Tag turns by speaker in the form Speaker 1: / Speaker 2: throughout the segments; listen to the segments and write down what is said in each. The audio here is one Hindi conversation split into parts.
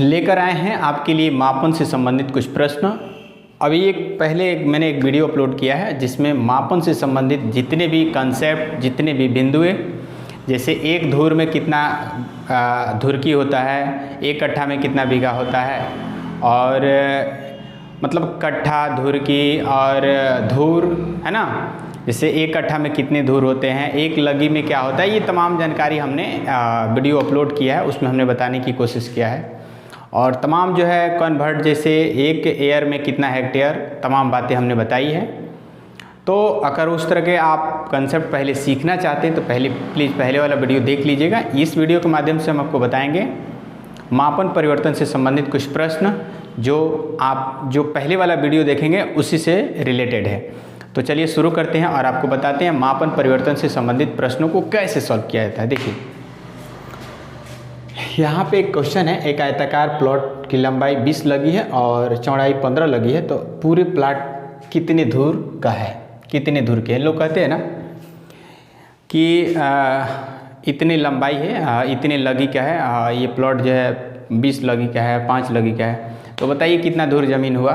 Speaker 1: लेकर आए हैं आपके लिए मापन से संबंधित कुछ प्रश्न। अभी पहले मैंने एक वीडियो अपलोड किया है जिसमें मापन से संबंधित जितने भी कंसेप्ट, जितने भी बिंदुए, जैसे एक धूर में कितना धुरकी होता है, एक कट्ठा में कितना बीघा होता है, और मतलब कट्ठा, धुरकी और धूर, है ना। जैसे एक कट्ठा में कितने धूर होते हैं, एक लगी में क्या होता है, ये तमाम जानकारी हमने वीडियो अपलोड किया है, उसमें हमने बताने की कोशिश किया है। और तमाम जो है कन्वर्ट, जैसे एक एयर में कितना हेक्टेयर, तमाम बातें हमने बताई है। तो अगर उस तरह के आप कंसेप्ट पहले सीखना चाहते हैं तो प्लीज़ पहले वाला वीडियो देख लीजिएगा। इस वीडियो के माध्यम से हम आपको बताएंगे मापन परिवर्तन से संबंधित कुछ प्रश्न जो पहले वाला वीडियो देखेंगे उसी से रिलेटेड है। तो चलिए शुरू करते हैं और आपको बताते हैं मापन परिवर्तन से संबंधित प्रश्नों को कैसे सॉल्व किया जाता है। देखिए यहाँ पे एक क्वेश्चन है, एक आयताकार प्लॉट की लंबाई 20 लगी है और चौड़ाई 15 लगी है, तो पूरे प्लॉट कितने धूर का है, कितने धूर के हैं। लोग कहते हैं ना कि इतनी लंबाई है, इतने लगी का है, ये प्लॉट जो है 20 लगी का है, 5 लगी का है, तो बताइए कितना धूर ज़मीन हुआ।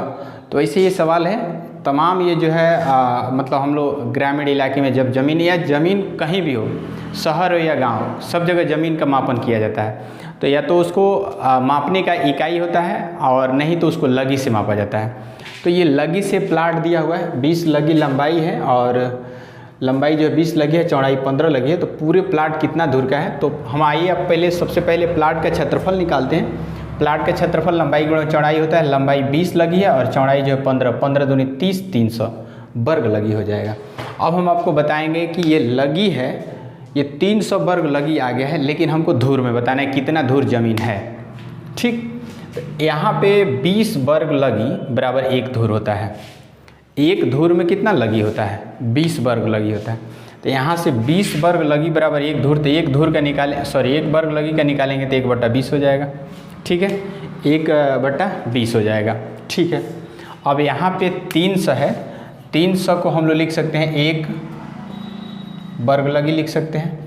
Speaker 1: तो ऐसे ये सवाल है तमाम, ये जो है मतलब हम लोग ग्रामीण इलाके में जब ज़मीन या ज़मीन कहीं भी हो, शहर हो या गांव, सब जगह ज़मीन का मापन किया जाता है। तो या तो उसको मापने का इकाई होता है और नहीं तो उसको लगी से मापा जाता है। तो ये लगी से प्लाट दिया हुआ है, 20 लगी लंबाई है और लंबाई जो है 20 लगी है, चौड़ाई 15 लगी है, तो पूरे प्लाट कितना दूर का है। तो हम आइए अब सबसे पहले प्लाट का क्षेत्रफल निकालते हैं। प्लाट का क्षेत्रफल लंबाई गुणा चौड़ाई होता है, लंबाई 20 लगी है और चौड़ाई जो है 15 दूनी 30, 300 वर्ग लगी हो जाएगा। अब हम आपको बताएंगे कि ये लगी है, ये 300 वर्ग लगी आ गया है, लेकिन हमको धूर में बताना है कितना धूर जमीन है। ठीक, तो यहाँ पे 20 वर्ग लगी बराबर एक धूर होता है। एक धूर में कितना लगी होता है, 20 वर्ग लगी होता है। तो यहाँ से 20 वर्ग लगी बराबर एक धूर, तो एक धूर का एक वर्ग लगी का निकालेंगे तो 1/20 हो जाएगा। ठीक है, 1/20 हो जाएगा। ठीक है, अब यहाँ पे 300 है, 300 को हम लोग लिख सकते हैं एक वर्ग लगी लिख सकते हैं,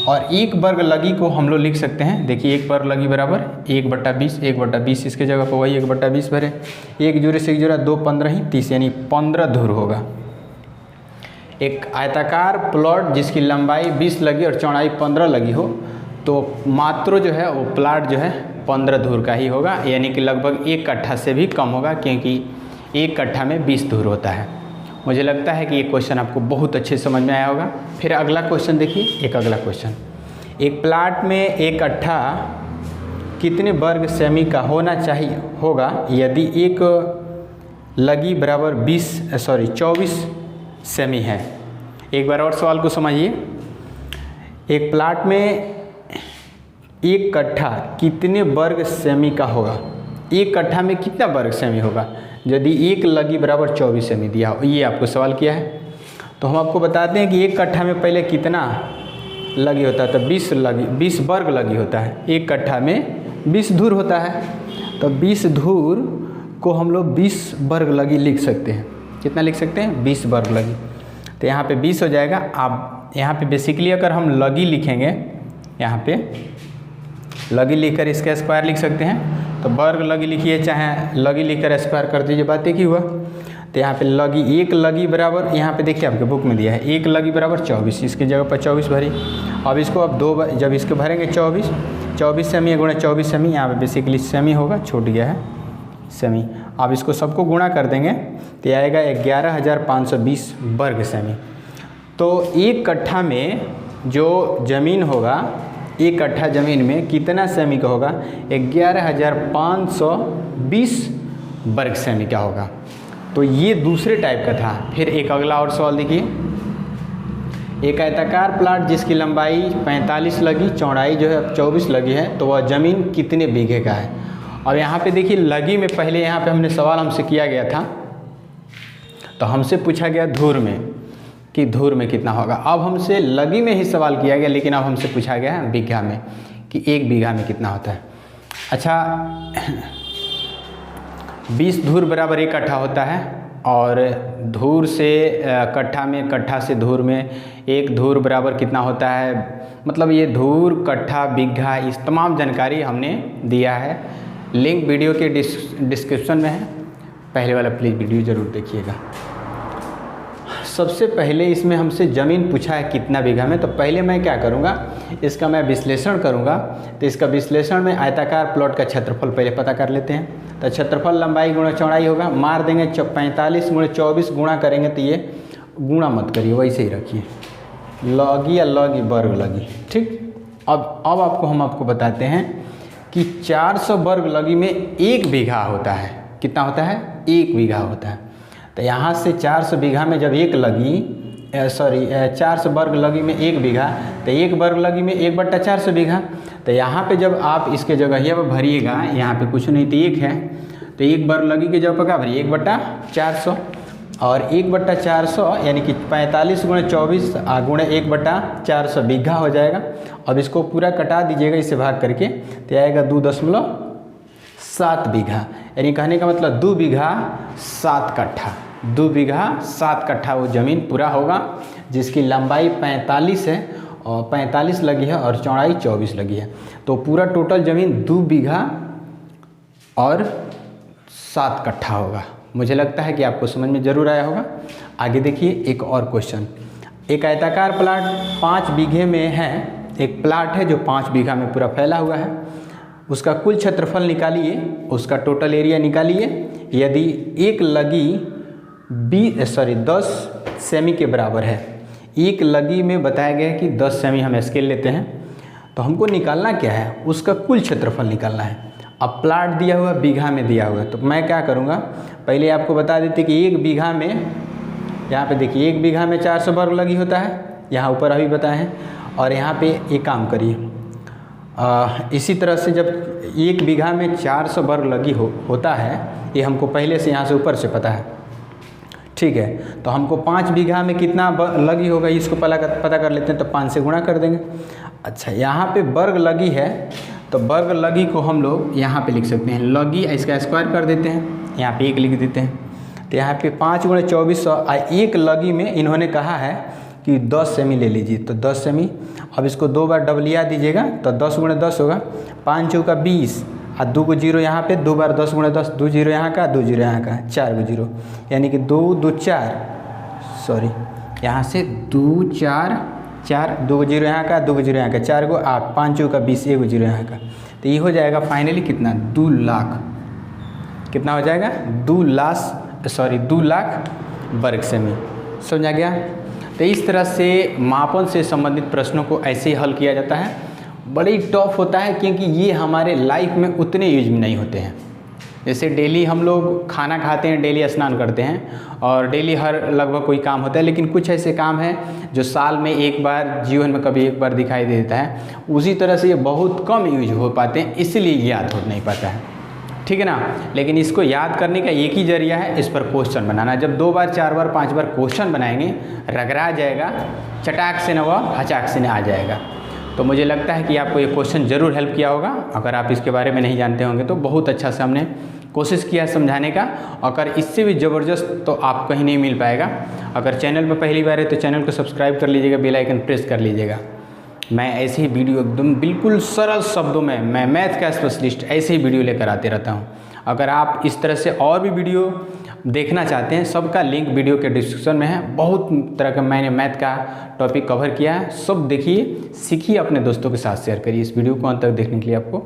Speaker 1: और एक वर्ग लगी को हम लोग लिख सकते हैं, देखिए एक वर्ग लगी बराबर 1/20, 1/20 इसके जगह पर वही 1/20 भरे, एक जोड़े से एक जोड़ा 2, 15 ही 30, यानी 15 धूर होगा। एक आयताकार प्लॉट जिसकी लंबाई 20 लगी और चौड़ाई 15 लगी हो, तो मात्र जो है वो प्लाट जो है 15 धूर का ही होगा, यानी कि लगभग एक कट्ठा से भी कम होगा, क्योंकि एक कट्ठा में 20 धूर होता है। मुझे लगता है कि ये क्वेश्चन आपको बहुत अच्छे समझ में आया होगा। फिर अगला क्वेश्चन देखिए, एक अगला क्वेश्चन, एक प्लाट में एक कट्ठा कितने वर्ग सेमी का होना चाहिए होगा यदि एक लगी बराबर 24 सेमी है। एक बार और सवाल को समझिए, एक प्लाट में एक कट्ठा कितने वर्ग सेमी का होगा, एक कट्ठा में कितना वर्ग सेमी होगा यदि एक लगी बराबर 24 सेमी दिया हो, ये आपको सवाल किया है। तो हम आपको बताते हैं कि एक कट्ठा में पहले कितना लगी होता है, तो 20 वर्ग लगी होता है, एक कट्ठा में 20 धूर होता है, तो 20 धूर को हम लोग 20 वर्ग लगी लिख सकते हैं। कितना लिख सकते हैं, 20 वर्ग लगी, तो यहाँ पे 20 हो जाएगा। अब यहाँ पे बेसिकली अगर हम लगी लिखेंगे, यहाँ पे लगी लिखकर इसका स्क्वायर लिख सकते हैं, तो वर्ग लगी लिखिए चाहे लगी लिखकर स्क्वायर कर दीजिए, बात एक ही हुआ। तो यहाँ पे लगी, एक लगी बराबर, यहाँ पे देखिए आपके बुक में दिया है एक लगी बराबर 24, इसकी जगह पर 24 भरी। अब इसको अब जब इसको भरेंगे 24 सेमी गुणा 24 सेमी, यहाँ पे बेसिकली सेमी होगा, छूट गया है सेमी। अब इसको सबको गुणा कर देंगे तो आएगा 11,520 वर्ग सेमी। तो एक कट्ठा में जो ज़मीन होगा, एक कट्ठा ज़मीन में कितना सेमी का होगा, 11,520 वर्ग सेमी का होगा। तो ये दूसरे टाइप का था। फिर एक अगला और सवाल देखिए, एक आयताकार प्लाट जिसकी लंबाई 45 लगी, चौड़ाई जो है 24 लगी है, तो वह ज़मीन कितने बीघे का है। अब यहाँ पे देखिए लगी में पहले यहाँ पे हमने सवाल हमसे किया गया था, तो हमसे पूछा गया धूर में कि धूर में कितना होगा। अब हमसे लगी में ही सवाल किया गया, लेकिन अब हमसे पूछा गया है बीघा में कि एक बीघा में कितना होता है। अच्छा, 20 धूर बराबर एक कट्ठा होता है, और धूर से कट्ठा में, कट्ठा से धूर में एक धूर बराबर कितना होता है, मतलब ये धूर, कट्ठा, बीघा, इस तमाम जानकारी हमने दिया है। लिंक वीडियो के डिस्क्रिप्शन में है, पहले वाला प्लीज़ वीडियो ज़रूर देखिएगा। सबसे पहले इसमें हमसे ज़मीन पूछा है कितना बीघा में, तो पहले मैं क्या करूँगा, इसका मैं विश्लेषण करूँगा। तो इसका विश्लेषण में आयताकार प्लॉट का क्षेत्रफल पहले पता कर लेते हैं। तो क्षेत्रफल लंबाई गुणा चौड़ाई होगा, मार देंगे 45 गुणा 24 गुणा करेंगे, तो ये गुणा मत करिए, वैसे ही रखिए, लगी या लगी वर्ग लगी, ठीक। अब हम आपको बताते हैं कि 400 वर्ग लगी में 1 बीघा होता है। कितना होता है? 1 बीघा होता है। तो यहाँ से 400 बीघा में जब 1 लगी 400 वर्ग लगी में 1 बीघा, तो 1 वर्ग लगी में 1/400 बीघा। तो यहाँ पे जब आप इसके जगह पर भरिएगा, यहाँ पे कुछ नहीं तो 1 है, तो 1 वर्ग लगी के जगह पर क्या भरिए 1/400, और 1/400 यानी कि 45 गुणे 24 गुणे 1/400 बीघा हो जाएगा। अब इसको पूरा कटा दीजिएगा इसे भाग करके, तो आएगा 2.7 बीघा, यानी कहने का मतलब 2 बीघा 7 कट्ठा, 2 बीघा 7 कट्ठा वो ज़मीन पूरा होगा, जिसकी लंबाई 45 है और 45 लगी है और चौड़ाई 24 लगी है। तो पूरा टोटल ज़मीन 2 बीघा और 7 कट्ठा होगा। मुझे लगता है कि आपको समझ में ज़रूर आया होगा। आगे देखिए एक और क्वेश्चन। एक आयताकार प्लाट 5 बीघे में है, एक प्लाट है जो 5 बीघा में पूरा फैला हुआ है। उसका कुल क्षेत्रफल निकालिए, उसका टोटल एरिया निकालिए। यदि एक लगी 10 सेमी के बराबर है, एक लगी में बताया गया है कि 10 सेमी, हम स्केल लेते हैं, तो हमको निकालना क्या है, उसका कुल क्षेत्रफल निकालना है। अब प्लाट दिया हुआ बीघा में दिया हुआ है, तो मैं क्या करूँगा, पहले आपको बता देते कि 1 बीघा में, यहाँ पे देखिए 1 बीघा में 400 वर्ग लगी होता है, यहाँ ऊपर अभी बताए हैं। और यहाँ पे एक काम करिए, इसी तरह से जब 1 बीघा में 400 वर्ग लगी होता है, ये हमको पहले से यहाँ से ऊपर से पता है, ठीक है। तो हमको 5 बीघा में कितना लगी होगा इसको पता कर लेते हैं, तो 5 से गुणा कर देंगे। अच्छा, यहाँ पे वर्ग लगी है, तो वर्ग लगी को हम लोग यहाँ पे लिख सकते हैं, लगी इसका स्क्वायर कर देते हैं, यहाँ पे 1 लिख देते हैं। तो यहाँ पे 5 गुणे 2400, 1 लगी में इन्होंने कहा है कि 10 सेमी ले लीजिए, तो 10 सेमी। अब इसको 2 बार डबलिया दीजिएगा, तो 10 गुणे 10 होगा, 5 चौका 20 और 2 को 0 यहाँ पे, 2 बार 10 गुणे 10, 2 0 यहाँ का, 2 0 यहाँ का, 4 को 0, यानी कि 2 2 4, सॉरी यहाँ से 2 4 4, 2 को 0 यहाँ का, 2 को 0 यहाँ का, 4 को 8, 5 चौका 20, 1 को 0 यहाँ का। तो ये हो जाएगा फाइनली कितना, 2 लाख, कितना हो जाएगा 2 लाख वर्ग सेमी। समझा गया? तो इस तरह से मापन से संबंधित प्रश्नों को ऐसे ही हल किया जाता है। बड़ी टफ होता है क्योंकि ये हमारे लाइफ में उतने यूज में नहीं होते हैं। जैसे डेली हम लोग खाना खाते हैं, डेली स्नान करते हैं और डेली हर लगभग कोई काम होता है, लेकिन कुछ ऐसे काम हैं जो साल में एक बार, जीवन में कभी एक बार दिखाई देता है। उसी तरह से ये बहुत कम यूज हो पाते हैं, इसलिए याद हो नहीं पाता है, ठीक है ना। लेकिन इसको याद करने का एक ही जरिया है, इस पर क्वेश्चन बनाना। जब 2 बार 4 बार 5 बार क्वेश्चन बनाएंगे, रगड़ा जाएगा, चटाक से न वह हचाक से न आ जाएगा। तो मुझे लगता है कि आपको ये क्वेश्चन ज़रूर हेल्प किया होगा। अगर आप इसके बारे में नहीं जानते होंगे तो बहुत अच्छा से हमने कोशिश किया है समझाने का। अगर इससे भी ज़बरदस्त तो आप कहीं नहीं मिल पाएगा। अगर चैनल पर पहली बार है तो चैनल को सब्सक्राइब कर लीजिएगा, बेल आइकन प्रेस कर लीजिएगा। मैं ऐसे ही वीडियो एकदम बिल्कुल सरल शब्दों में, मैं मैथ का स्पेशलिस्ट, ऐसे ही वीडियो लेकर आते रहता हूँ। अगर आप इस तरह से और भी वीडियो देखना चाहते हैं, सबका लिंक वीडियो के डिस्क्रिप्शन में है। बहुत तरह का मैंने मैथ का टॉपिक कवर किया है, सब देखिए, सीखिए, अपने दोस्तों के साथ शेयर करिए। इस वीडियो को अंत तक देखने के लिए आपको